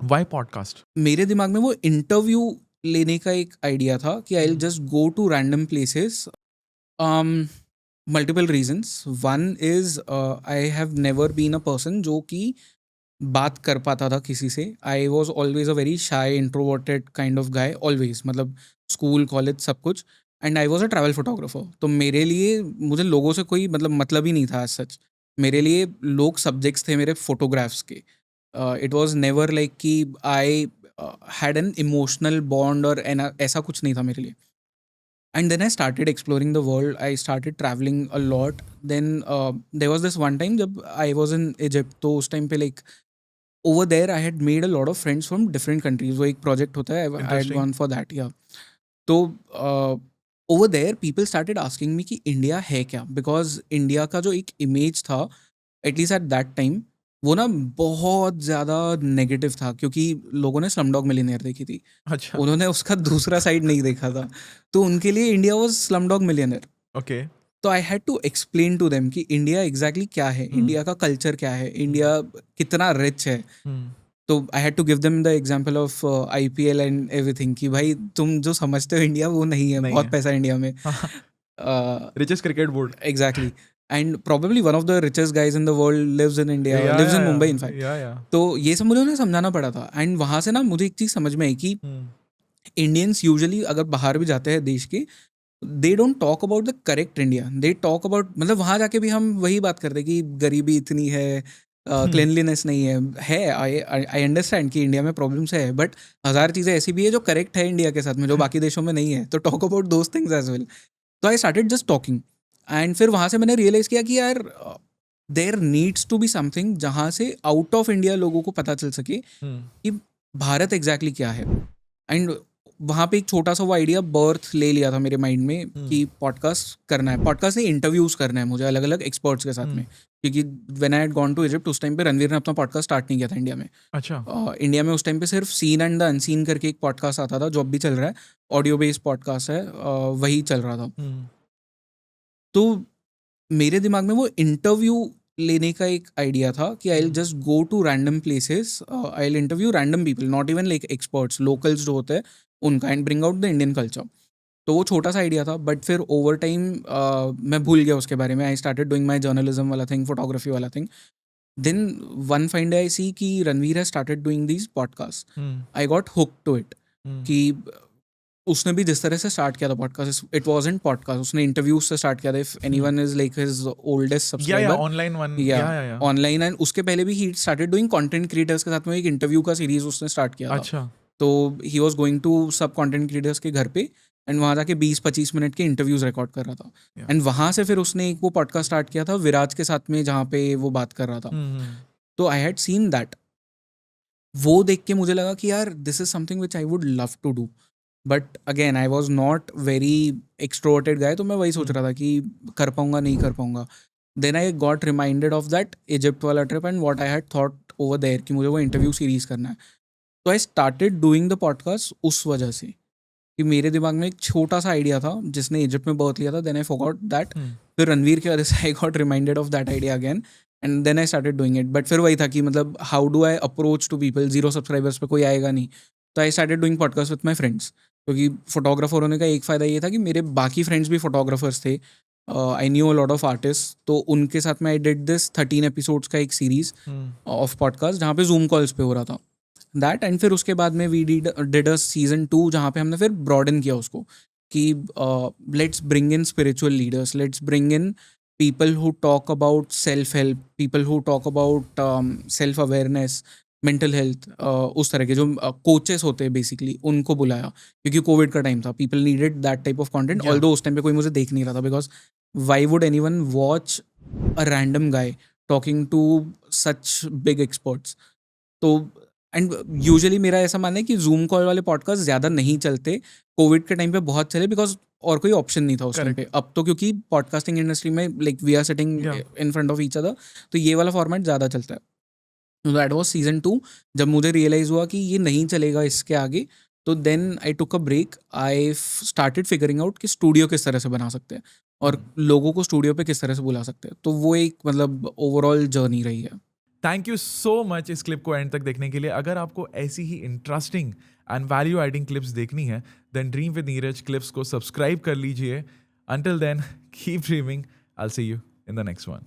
Why podcast? मेरे दिमाग में वो इंटरव्यू लेने का एक आइडिया था कि I will just go to random places. Multiple reasons. One is I have never been a person जो कि बात कर पाता था किसी से. I was always a very shy introverted kind of guy, always. मतलब स्कूल कॉलेज सब कुछ. And I was a travel photographer. तो मेरे लिए मुझे लोगों से कोई मतलब ही नहीं था सच. मेरे लिए लोग सब्जेक्ट्स थे मेरे फोटोग्राफ्स के. इट वॉज नेवर लाइक कि I had an emotional bond और ऐसा कुछ नहीं था मेरे लिए. And then I started exploring the world. I started traveling a lot. Then there was this one time जब I was in Egypt. तो उस time पे like over there I had made a lot of friends from different countries. वो एक project होता है. I had Interesting. gone for that. Yeah. तो over there people started asking me कि India है क्या, because India का जो एक image था at least at that time वो ना बहुत ज़्यादा नेगेटिव था, क्योंकि लोगों ने स्लमडॉग मिलियनेयर देखी थी. अच्छा, उन्होंने उसका दूसरा साइड नहीं देखा था. तो उनके लिए India was slumdog millionaire. Okay. तो I had to explain to them कि इंडिया एग्जैक्टली क्या है, इंडिया का कल्चर क्या है, इंडिया कितना रिच है. तो I had to give them the example of IPL and everything कि भाई तुम जो समझते हो इंडिया वो नहीं है, नहीं बहुत है. पैसा है इंडिया में. Richest cricket board. Exactly. And probably one of the richest guys in the world lives in India, या लिव्स या इन या मुंबई इनफैक्ट. या या. तो ये सब मुझे उन्हें समझाना पड़ा था. एंड वहाँ से ना मुझे एक चीज़ समझ में आई कि इंडियंस यूजुअली अगर बाहर भी जाते हैं देश के, they don't talk about the correct India. They talk about, मतलब वहाँ जाके भी हम वही बात करते हैं कि गरीबी इतनी है, क्लिनलीनेस नहीं है. आई अंडरस्टैंड कि इंडिया में प्रॉब्लम्स है, बट हज़ार चीज़ें ऐसी भी है जो करेक्ट है इंडिया के साथ में, जो बाकी देशों में नहीं है. तो talk about those things as well. तो I started just talking. And फिर वहाँ से मैंने रियलाइज़ किया कि यार there needs to be something जहाँ से आउट ऑफ इंडिया लोगों को पता चल सके कि भारत एग्जैक्टली क्या है. एंड वहाँ पे एक छोटा सा वो आइडिया बर्थ ले लिया था मेरे माइंड में कि पॉडकास्ट करना है. पॉडकास्ट नहीं, इंटरव्यूज़ करना है मुझे अलग अलग एक्सपर्ट्स के साथ में. क्योंकि when I had gone to Egypt उस टाइम पे रणवीर ने अपना पॉडकास्ट स्टार्ट नहीं किया था इंडिया में. अच्छा. इंडिया में उस टाइम पे सिर्फ सीन एंड द अनसीन करके एक पॉडकास्ट आता था जो अब भी चल रहा है. ऑडियो बेस्ड पॉडकास्ट है. वही चल रहा था. तो मेरे दिमाग में वो इंटरव्यू लेने का एक आइडिया था कि I will just go to random places. I will interview random people, not even like experts, locals जो होते हैं उनका, and bring out the Indian culture. तो वो छोटा सा आइडिया था, बट फिर ओवर टाइम मैं भूल गया उसके बारे में. I started doing my journalism वाला थिंग, फोटोग्राफी वाला thing. Then one fine day I see कि Ranveer has started doing these podcast. I got hook to it. कि उसने भी जिस तरह से स्टार्ट किया था पॉडकास्ट, इट वाजंट पॉडकास्ट, उसने इंटरव्यूज से स्टार्ट किया था. If anyone is like his oldest या subscriber, online one. Yeah yeah. Online. And उसके पहले भी ही स्टार्टेड डूइंग कंटेंट क्रिएटर्स के साथ में एक इंटरव्यू का सीरीज उसने स्टार्ट किया था. अच्छा. तो ही वाज गोइंग टू सब कंटेंट क्रिएटर्स के घर पे एंड वहाँ जाके 20-25 मिनट के इंटरव्यूज रिकॉर्ड कर रहा था. Yeah. एंड वहाँ से फिर उसने एक वो पॉडकास्ट स्टार्ट किया था विराज के साथ में, जहाँ पे वो बात कर रहा था. तो आई हैड सीन दैट. वो देख के मुझे लगा कि यार this is something which I would love to do. But again I was not very extroverted guy. तो मैं वही सोच रहा था कि कर पाऊंगा नहीं कर पाऊंगा. Then I got reminded of that Egypt वाला trip and what I had thought over there कि मुझे वो इंटरव्यू सीरीज करना है. तो I started doing the podcast उस वजह से कि मेरे दिमाग में एक छोटा सा आइडिया था जिसने इजिप्ट में बर्थ लिया था. Then I forgot that. फिर रणवीर की वजह से I got reminded of that idea again and then I started doing it. But फिर वही था कि मतलब how do I approach to people, 0 subscribers पे कोई आएगा नहीं. तो I started doing podcast with my friends. क्योंकि फोटोग्राफर होने का एक फ़ायदा ये था कि मेरे बाकी फ्रेंड्स भी फोटोग्राफर्स थे. I knew a lot of artist. तो उनके साथ में आई डिड दिस 13 एपिसोड्स का एक सीरीज ऑफ पॉडकास्ट जहाँ पे जूम कॉल्स पे हो रहा था दैट. एंड फिर उसके बाद में वी डिड अ सीजन 2 जहाँ पे हमने फिर ब्रॉडन किया उसको कि let's bring in spiritual leaders, let's bring in people who talk about self-help, people who talk about self-awareness, mental health, उस तरह के जो कोचेस होते हैं बेसिकली उनको बुलाया. क्योंकि कोविड का टाइम था, people needed that type of content. Although उस टाइम पे कोई मुझे देख नहीं रहा था, because why would anyone watch a random guy talking to such big experts. तो एंड यूजुअली मेरा ऐसा मानना है कि जूम कॉल वाले पॉडकास्ट ज़्यादा नहीं चलते. कोविड के टाइम पे बहुत चले बिकॉज और कोई ऑप्शन नहीं था उस टाइम पे. अब तो क्योंकि पॉडकास्टिंग इंडस्ट्री में like we are sitting in front of each other, तो ये वाला फॉर्मेट ज़्यादा चलता है. तो दैट वॉज सीजन 2. जब मुझे रियलाइज़ हुआ कि ये नहीं चलेगा इसके आगे, तो then I took a break. I started figuring out कि स्टूडियो किस तरह से बना सकते हैं और लोगों को स्टूडियो पे किस तरह से बुला सकते हैं. तो वो एक मतलब ओवरऑल जर्नी रही है. थैंक यू सो मच इस क्लिप को एंड तक देखने के लिए. अगर आपको ऐसी ही interesting and value adding clips देखनी है then dream with Neeraj clips को सब्सक्राइब कर लीजिए. Until then, keep dreaming. I'll see you in the next one.